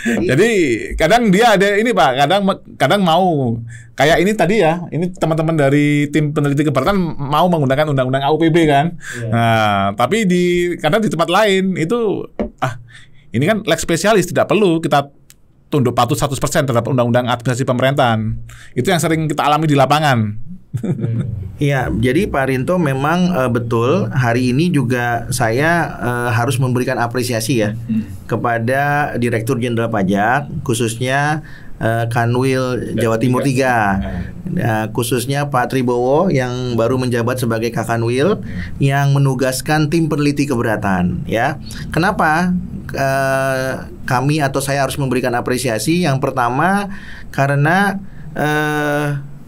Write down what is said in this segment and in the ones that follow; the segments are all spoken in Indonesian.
Jadi kadang dia ada ini Pak, kadang mau kayak ini tadi ya, ini teman-teman dari tim peneliti keberatan mau menggunakan undang-undang AUPB kan. Nah, tapi kadang di tempat lain itu ini kan leg spesialis, tidak perlu kita tunduk patuh 100% terhadap undang-undang administrasi pemerintahan. Itu yang sering kita alami di lapangan. Iya, jadi Pak Rinto memang betul hari ini juga saya harus memberikan apresiasi ya kepada Direktur Jenderal Pajak, khususnya Kanwil Jawa Timur 3, khususnya Pak Tribowo yang baru menjabat sebagai Kakanwil yang menugaskan tim peneliti keberatan. Ya, kenapa kami atau saya harus memberikan apresiasi? Yang pertama karena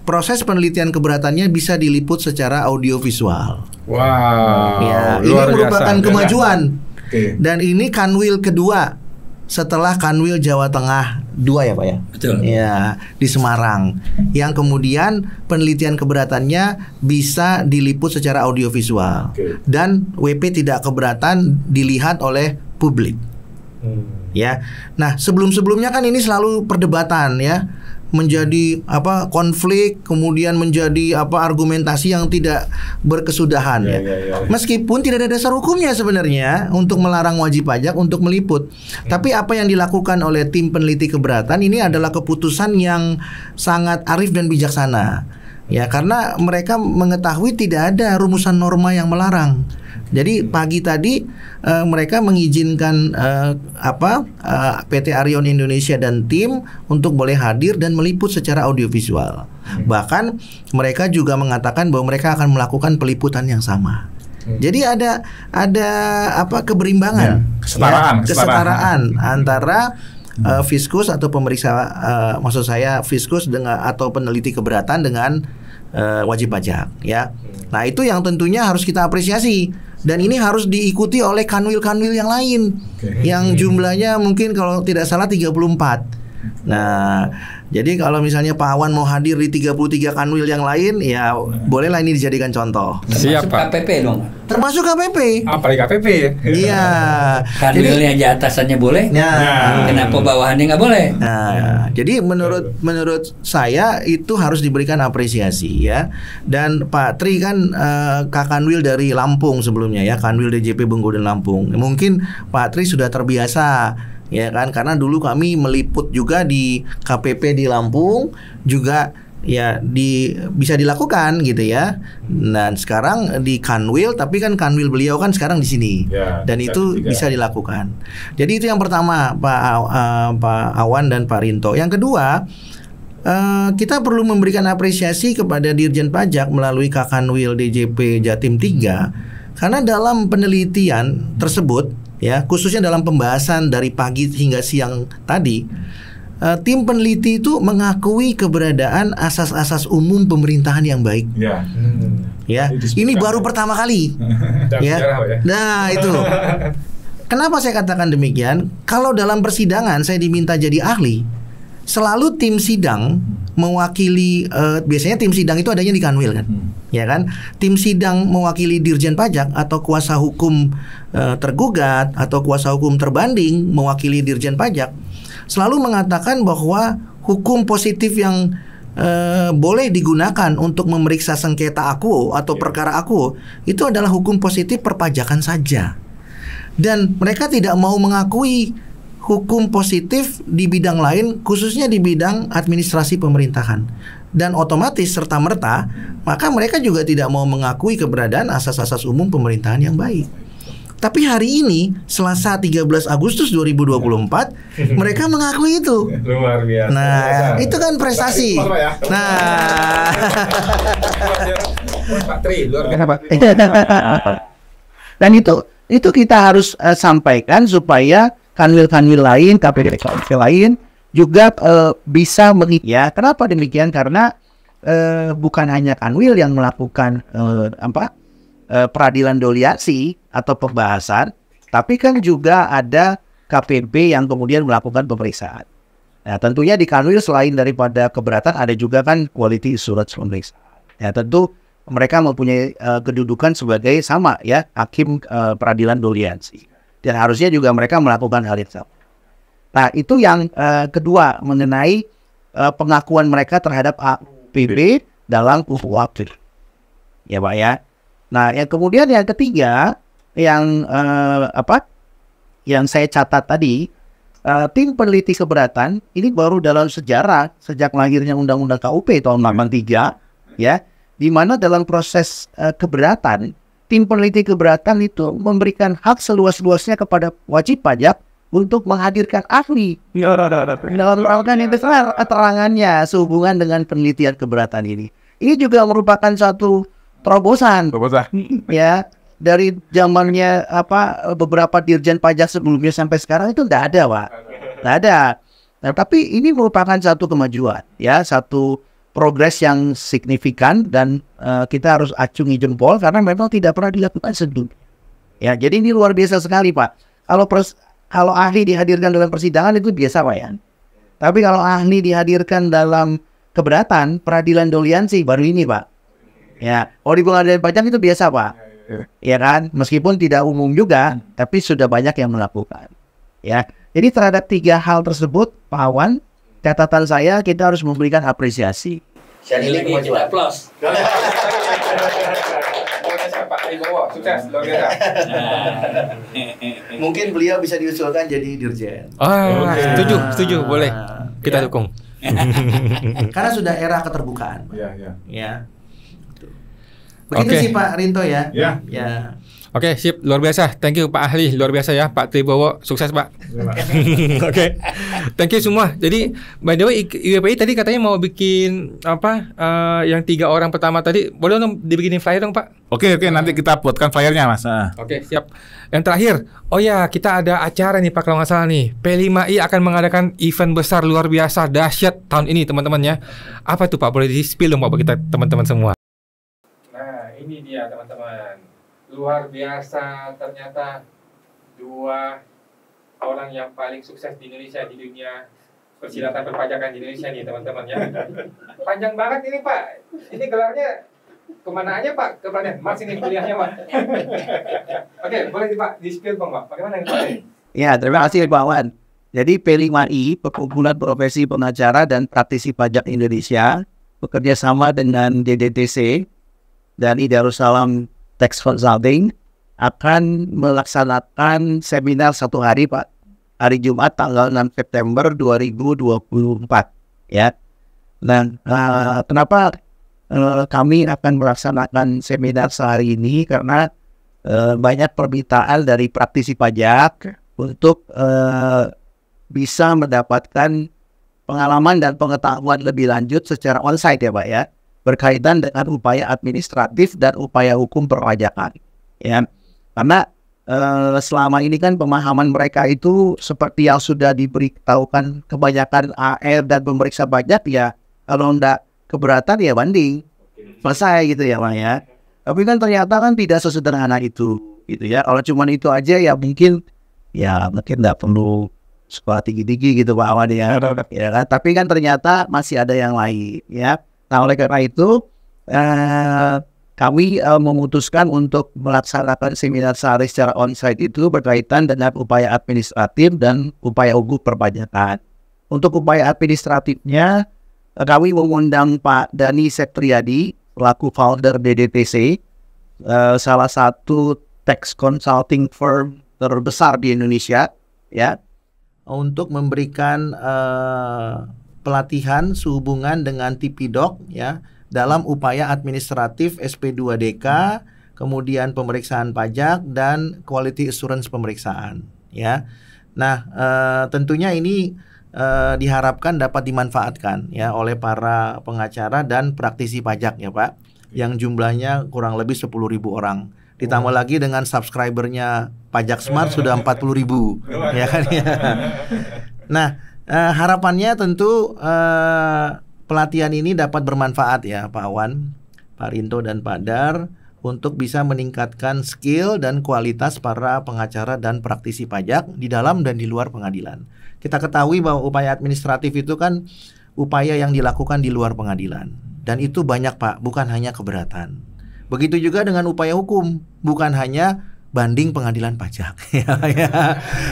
proses penelitian keberatannya bisa diliput secara audiovisual. Wow. Ya, ini luar merupakan biasa. kemajuan. Oke. Dan ini Kanwil kedua setelah Kanwil Jawa Tengah 2 ya Pak ya. Betul. Ya, di Semarang. Yang kemudian penelitian keberatannya bisa diliput secara audiovisual. Oke. Dan WP tidak keberatan dilihat oleh publik. Ya. Nah, sebelum-sebelumnya kan ini selalu perdebatan ya. Menjadi konflik, kemudian menjadi argumentasi yang tidak berkesudahan ya. Meskipun tidak ada dasar hukumnya sebenarnya untuk melarang wajib pajak untuk meliput. Tapi apa yang dilakukan oleh tim peneliti keberatan ini adalah keputusan yang sangat arif dan bijaksana. Ya, karena mereka mengetahui tidak ada rumusan norma yang melarang. Jadi pagi tadi mereka mengizinkan PT Arion Indonesia dan tim untuk boleh hadir dan meliput secara audiovisual. Bahkan mereka juga mengatakan bahwa mereka akan melakukan peliputan yang sama. Jadi ada keberimbangan, kesetaraan antara fiskus atau pemeriksa, maksud saya fiskus atau peneliti keberatan dengan wajib pajak ya. Nah, itu yang tentunya harus kita apresiasi. Dan ini harus diikuti oleh kanwil-kanwil yang lain yang jumlahnya mungkin kalau tidak salah 34. Nah, jadi kalau misalnya Pak Awan mau hadir di 33 kanwil yang lain, ya bolehlah ini dijadikan contoh. Siap Pak. KPP dong. Termasuk KPP. Apa di KPP ya? Iya. Kanwilnya aja atasannya boleh. Kenapa bawahannya nggak boleh? Nah, jadi menurut saya itu harus diberikan apresiasi ya. Dan Pak Tri kan Kakanwil dari Lampung sebelumnya ya, Kanwil DJP Bengkulu dan Lampung. Mungkin Pak Tri sudah terbiasa ya kan, karena dulu kami meliput juga di KPP di Lampung juga ya bisa dilakukan gitu ya. Dan sekarang di Kanwil, tapi kan Kanwil beliau kan sekarang di sini ya, dan itu bisa dilakukan. Jadi itu yang pertama Pak Awan dan Pak Rinto. Yang kedua, kita perlu memberikan apresiasi kepada Dirjen Pajak melalui Kakanwil DJP Jatim 3 karena dalam penelitian tersebut ya, khususnya dalam pembahasan dari pagi hingga siang tadi, tim peneliti itu mengakui keberadaan asas-asas umum pemerintahan yang baik. Ya, ini baru pertama kali. Ya. Nah, itu. Kenapa saya katakan demikian? Kalau dalam persidangan saya diminta jadi ahli, selalu tim sidang mewakili, biasanya tim sidang itu adanya di Kanwil kan, ya kan? Tim sidang mewakili Dirjen Pajak atau kuasa hukum tergugat atau kuasa hukum terbanding mewakili Dirjen Pajak selalu mengatakan bahwa hukum positif yang boleh digunakan untuk memeriksa sengketa akuo atau perkara akuo itu adalah hukum positif perpajakan saja, dan mereka tidak mau mengakui hukum positif di bidang lain, khususnya di bidang administrasi pemerintahan. Dan otomatis serta-merta, maka mereka juga tidak mau mengakui keberadaan asas-asas umum pemerintahan yang baik. Tapi hari ini, Selasa 13 Agustus 2024, mereka mengakui itu. Luar biasa. Nah, itu kan prestasi. Nah, Pak Tri, luar biasa Pak. Dan itu kita harus sampaikan supaya kanwil-kanwil lain, KPP lain juga bisa ya. Kenapa demikian? Karena bukan hanya kanwil yang melakukan peradilan doliasi atau pembahasan, tapi kan juga ada KPP yang kemudian melakukan pemeriksaan. Nah, tentunya di kanwil selain daripada keberatan ada juga kan quality assurance pemeriksaan. Ya, tentu mereka mempunyai kedudukan sebagai sama ya hakim peradilan doliasi. Dan harusnya juga mereka melakukan hal yang sama. Nah, itu yang kedua mengenai pengakuan mereka terhadap APB dalam UUAP. Ya, Pak ya. Nah, yang kemudian yang ketiga yang yang saya catat tadi, tim peneliti keberatan ini baru dalam sejarah sejak lahirnya Undang-Undang KUP tahun 83, ya, di mana dalam proses keberatan, tim peneliti keberatan itu memberikan hak seluas-luasnya kepada wajib pajak untuk menghadirkan ahli dalam melakukan keterangannya sehubungan dengan penelitian keberatan ini. Ini juga merupakan satu terobosan, ya, dari zamannya beberapa dirjen pajak sebelumnya sampai sekarang itu tidak ada, Pak, tidak ada. Nah, tapi ini merupakan satu kemajuan, ya, satu progres yang signifikan dan kita harus acungi jempol karena memang tidak pernah dilakukan sebelumnya. Ya, jadi ini luar biasa sekali, Pak. Kalau ahli dihadirkan dalam persidangan itu biasa, Pak ya. Tapi kalau ahli dihadirkan dalam keberatan, peradilan doliansi baru ini, Pak. Ya, di pengadilan pajak itu biasa, Pak. Ya kan, meskipun tidak umum juga, tapi sudah banyak yang melakukan. Ya, jadi terhadap 3 hal tersebut, Pak Awan, catatan saya kita harus memberikan apresiasi. Ini kita plus. Sukses, luar biasa. Mungkin beliau bisa diusulkan jadi dirjen. Setuju, boleh. Kita dukung. Karena sudah era keterbukaan. Ya. Begitu Oke. sih Pak Rinto ya. Ya. Oke, sip, luar biasa. Thank you Pak Ahli, luar biasa ya Pak Tribowo. Sukses Pak. Oke. Thank you semua. Jadi by the way IWPI tadi katanya mau bikin yang 3 orang pertama tadi, boleh dong dibikinin flyer dong Pak? Oke, nanti kita buatkan flyernya, Mas. Oke, siap. Yang terakhir, kita ada acara nih Pak kalau nggak salah nih. P5I akan mengadakan event besar luar biasa dahsyat tahun ini teman-teman ya. Apa tuh Pak? Boleh di-spill dong Pak buat kita teman-teman semua. Nah, ini dia teman-teman. Luar biasa, ternyata 2 orang yang paling sukses di Indonesia, di dunia persilatan perpajakan di Indonesia nih teman-teman ya. Panjang banget ini Pak. Ini gelarnya kemana aja Pak? Ke planet Mars ini kuliahnya Pak. Oke, boleh Pak di-spill Pak. Bagaimana ini Pak? Ya, terima kasih Pak Awan. Jadi P5I, Perkumpulan Profesi Pengacara dan Praktisi Pajak Indonesia, bekerja sama dengan DDTC dan Darussalam Tax Consulting akan melaksanakan seminar 1 hari Pak, hari Jumat tanggal 6 September 2024 ya. Dan kenapa kami akan melaksanakan seminar sehari ini, karena banyak permintaan dari praktisi pajak untuk bisa mendapatkan pengalaman dan pengetahuan lebih lanjut secara onsite ya Pak ya, berkaitan dengan upaya administratif dan upaya hukum perpajakan. Ya, karena selama ini kan pemahaman mereka itu seperti yang sudah diberitahukan kebanyakan AR dan pemeriksa pajak ya, kalau enggak keberatan ya banding, selesai gitu ya Pak ya. Tapi kan ternyata kan tidak sesederhana itu, gitu ya. Kalau cuma itu aja ya mungkin enggak perlu sekolah tinggi-tinggi gitu Pak Awan ya. Ya kan? Tapi kan ternyata masih ada yang lain ya. Nah, oleh karena itu kami memutuskan untuk melaksanakan seminar sehari secara onsite itu berkaitan dengan upaya administratif dan upaya hukum perpajakan. Untuk upaya administratifnya, kami mengundang Pak Dani Septriadi, selaku founder DDTC, salah satu tax consulting firm terbesar di Indonesia, ya, untuk memberikan pelatihan sehubungan dengan TPDoc ya, dalam upaya administratif SP2DK, kemudian pemeriksaan pajak dan quality assurance pemeriksaan ya. Nah, tentunya ini diharapkan dapat dimanfaatkan ya oleh para pengacara dan praktisi pajak ya Pak, yang jumlahnya kurang lebih 10.000 orang. Ditambah lagi dengan subscribernya Pajak Smart sudah 40.000 ya kan ya. Nah, harapannya tentu pelatihan ini dapat bermanfaat ya Pak Awan, Pak Rinto dan Pak Dar, untuk bisa meningkatkan skill dan kualitas para pengacara dan praktisi pajak di dalam dan di luar pengadilan. Kita ketahui bahwa upaya administratif itu kan upaya yang dilakukan di luar pengadilan, dan itu banyak Pak, bukan hanya keberatan. Begitu juga dengan upaya hukum, bukan hanya banding pengadilan pajak. Ya.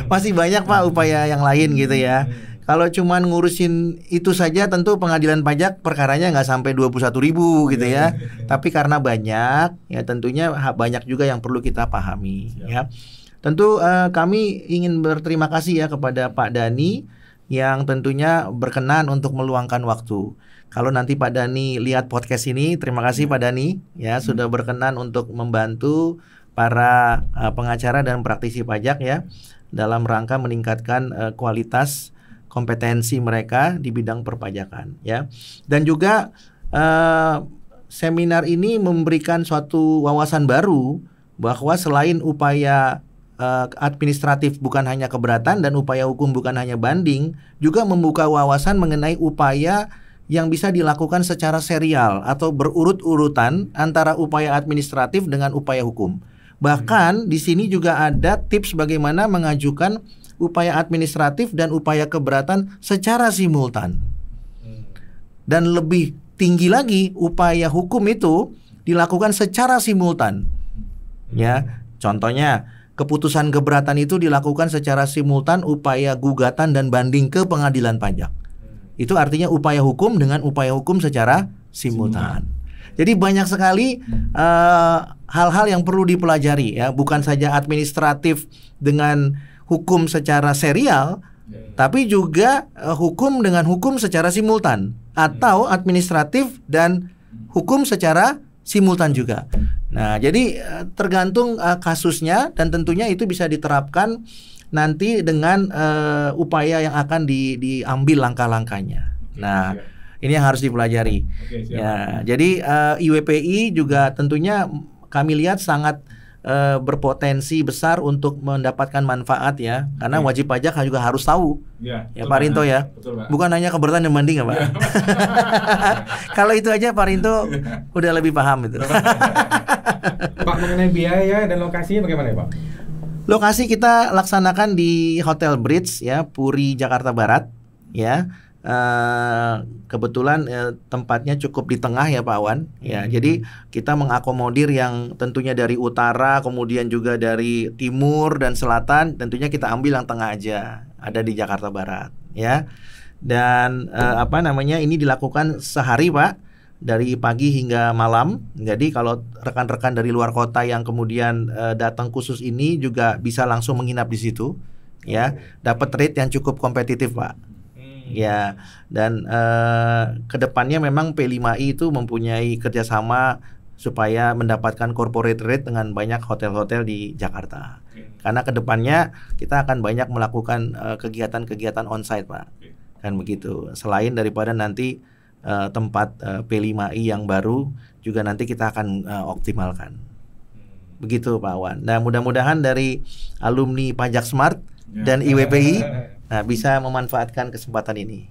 Masih banyak Pak upaya yang lain gitu ya. Kalau cuman ngurusin itu saja tentu pengadilan pajak perkaranya nggak sampai 21.000 gitu ya. Tapi karena banyak ya tentunya banyak juga yang perlu kita pahami ya. Tentu kami ingin berterima kasih ya kepada Pak Dhani yang tentunya berkenan untuk meluangkan waktu. Kalau nanti Pak Dhani lihat podcast ini, terima kasih Pak Dhani ya sudah berkenan untuk membantu para pengacara dan praktisi pajak ya dalam rangka meningkatkan kualitas kompetensi mereka di bidang perpajakan ya. Dan juga seminar ini memberikan suatu wawasan baru bahwa selain upaya administratif bukan hanya keberatan dan upaya hukum bukan hanya banding, juga membuka wawasan mengenai upaya yang bisa dilakukan secara serial atau berurut-urutan antara upaya administratif dengan upaya hukum. Bahkan di sini juga ada tips bagaimana mengajukan upaya administratif dan upaya keberatan secara simultan. Dan lebih tinggi lagi, upaya hukum itu dilakukan secara simultan. Ya, contohnya keputusan keberatan itu dilakukan secara simultan upaya gugatan dan banding ke pengadilan pajak. Itu artinya upaya hukum dengan upaya hukum secara simultan. Jadi banyak sekali hal-hal yang perlu dipelajari ya, bukan saja administratif dengan hukum secara serial, tapi juga hukum dengan hukum secara simultan atau administratif dan hukum secara simultan juga. Nah, jadi tergantung kasusnya dan tentunya itu bisa diterapkan nanti dengan upaya yang akan diambil langkah-langkahnya. Nah, ini yang harus dipelajari. Ya, jadi IWPI juga tentunya kami lihat sangat berpotensi besar untuk mendapatkan manfaat ya, karena wajib pajak juga harus tahu ya Pak Rinto ya, bukan hanya keberatan dan banding ya Pak. Kalau itu aja Pak Rinto udah lebih paham itu. Pak, mengenai biaya dan lokasinya bagaimana ya Pak? Lokasi kita laksanakan di Hotel Bridge ya, Puri Jakarta Barat ya. Kebetulan tempatnya cukup di tengah ya Pak Wan ya. Jadi kita mengakomodir yang tentunya dari utara, kemudian juga dari timur dan selatan, tentunya kita ambil yang tengah aja, ada di Jakarta Barat ya. Dan ini dilakukan sehari Pak, dari pagi hingga malam. Jadi kalau rekan-rekan dari luar kota yang kemudian datang khusus ini juga bisa langsung menginap di situ ya, dapat rate yang cukup kompetitif Pak. Ya, dan kedepannya memang P5I itu mempunyai kerjasama supaya mendapatkan corporate rate dengan banyak hotel-hotel di Jakarta. Karena kedepannya kita akan banyak melakukan kegiatan-kegiatan onsite Pak, kan begitu. Selain daripada nanti tempat P5I yang baru juga nanti kita akan optimalkan. Begitu Pak Wan. Nah, mudah-mudahan dari alumni Pajak Smart dan IWPI bisa memanfaatkan kesempatan ini.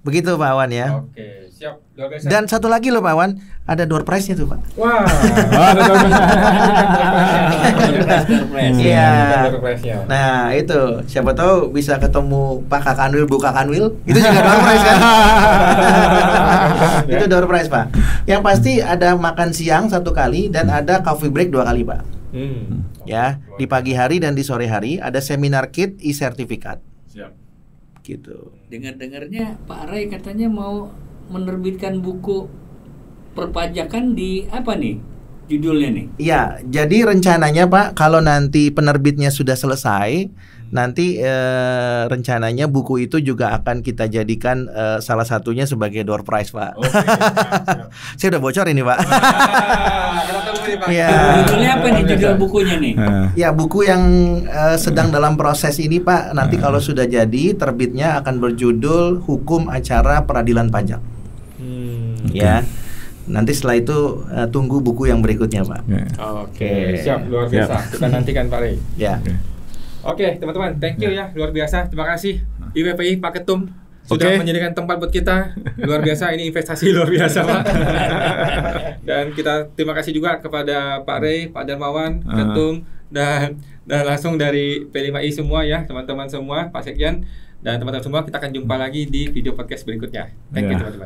Begitu Pak Wan ya. Oke, siap. Luar biasa. Dan satu lagi loh Pak Wan, ada door prize-nya tuh Pak. Wah. Ada Iya. Nah, itu siapa tahu bisa ketemu Pak Kakanwil, Bu Kakanwil. Itu juga door prize kan? Itu door prize Pak. Yang pasti ada makan siang 1 kali dan ada coffee break 2 kali Pak. Ya, di pagi hari dan di sore hari ada seminar kit e-sertifikat. Siap. Gitu. Dengar-dengarnya Pak Ray katanya mau menerbitkan buku perpajakan di apa nih judulnya nih? Iya, jadi rencananya Pak, kalau nanti penerbitnya sudah selesai, nanti rencananya buku itu juga akan kita jadikan salah satunya sebagai door prize Pak. Oke, siap. Saya udah bocor ini Pak. Ya. Judulnya apa nih judul bukunya nih? Ya, buku yang sedang dalam proses ini Pak, nanti kalau sudah jadi terbitnya akan berjudul Hukum Acara Peradilan Pajak. Ya. Nanti setelah itu tunggu buku yang berikutnya Pak. Oke, siap, luar biasa. Kita nantikan Pak Ray. Ya. Oke, teman-teman, thank you ya, luar biasa. Terima kasih IWPI Pak Ketum sudah menjadikan tempat buat kita. Luar biasa, ini investasi luar biasa Pak. Dan kita terima kasih juga kepada Pak Ray, Pak Darmawan, Ketum, dan langsung dari P5I semua ya, teman-teman semua, Pak Sekjen dan teman-teman semua. Kita akan jumpa lagi di video podcast berikutnya. Thank you teman-teman.